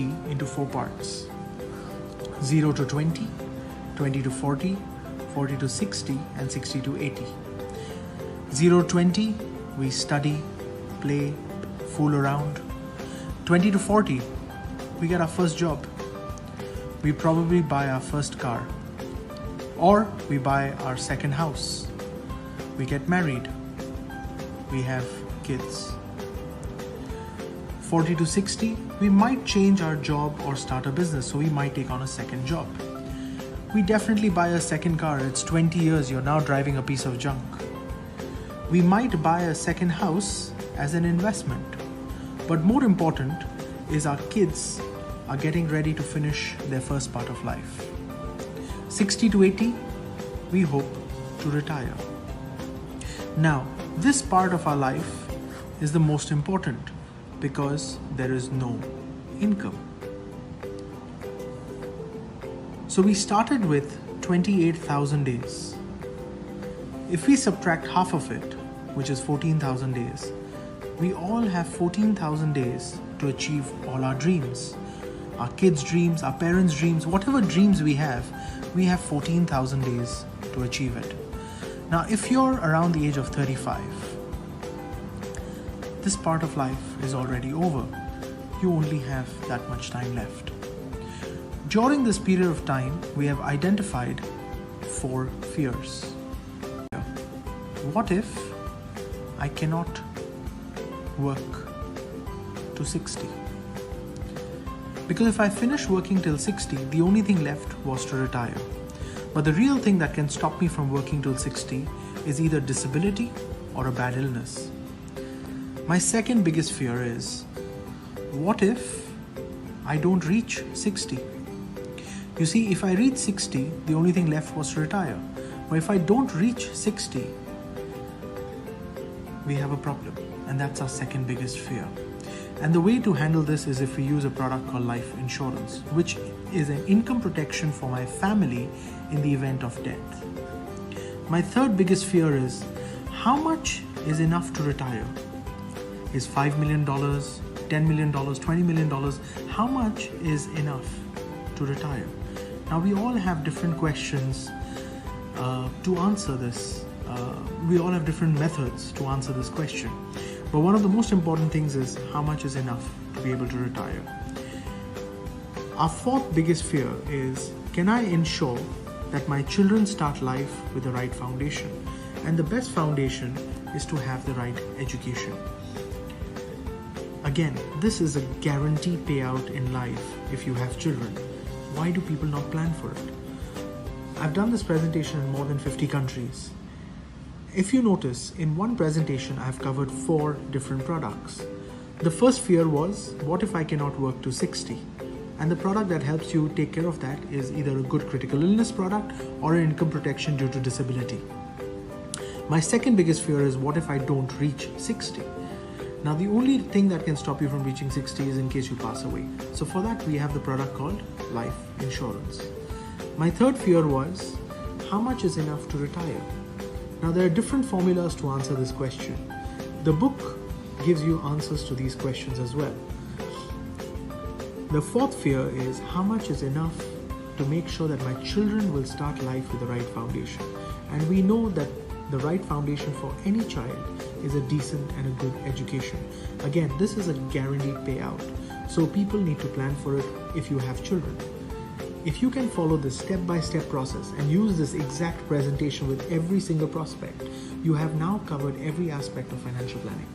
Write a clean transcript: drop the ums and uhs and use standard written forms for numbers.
into 4 parts: 0 to 20, 20 to 40, 40 to 60, and 60 to 80. 0 to 20, we study, play, fool around. 20 to 40, we get our first job. We probably buy our first car, or we buy our second house. We get married. We have kids. 40 to 60, we might change our job or start a business, so we might take on a second job. We definitely buy a second car. It's 20 years, you're now driving a piece of junk. We might buy a second house as an investment. But more important is our kids are getting ready to finish their first part of life. 60 to 80, we hope to retire. Now, this part of our life is the most important because there is no income. So we started with 28,000 days. If we subtract half of it, which is 14,000 days, we all have 14,000 days to achieve all our dreams. Our kids' dreams, our parents' dreams, whatever dreams we have 14,000 days to achieve it. Now, if you're around the age of 35, this part of life is already over. You only have that much time left. During this period of time, we have identified 4 fears. What if I cannot work to 60? Because if I finish working till 60, the only thing left was to retire. But the real thing that can stop me from working till 60 is either disability or a bad illness. My second biggest fear is, what if I don't reach 60? You see, if I reach 60, the only thing left was to retire. But if I don't reach 60, we have a problem. And that's our second biggest fear. And the way to handle this is if we use a product called life insurance, which is an income protection for my family in the event of death. My third biggest fear is, how much is enough to retire? Is $5 million, $10 million, $20 million, how much is enough to retire? Now, we all have different questions to answer this. We all have different methods to answer this question. But one of the most important things is, how much is enough to be able to retire? Our fourth biggest fear is, can I ensure that my children start life with the right foundation? And the best foundation is to have the right education. Again, this is a guaranteed payout in life if you have children. Why do people not plan for it? I've done this presentation in more than 50 countries. If you notice, in one presentation, I've covered 4 different products. The first fear was, what if I cannot work to 60? And the product that helps you take care of that is either a good critical illness product or an income protection due to disability. My second biggest fear is, what if I don't reach 60? Now, the only thing that can stop you from reaching 60 is in case you pass away. So for that, we have the product called life insurance. My third fear was, how much is enough to retire? Now, there are different formulas to answer this question. The book gives you answers to these questions as well. The fourth fear is, how much is enough to make sure that my children will start life with the right foundation? And we know that the right foundation for any child is a decent and a good education. Again, this is a guaranteed payout. So people need to plan for it if you have children. If you can follow this step-by-step process and use this exact presentation with every single prospect, you have now covered every aspect of financial planning.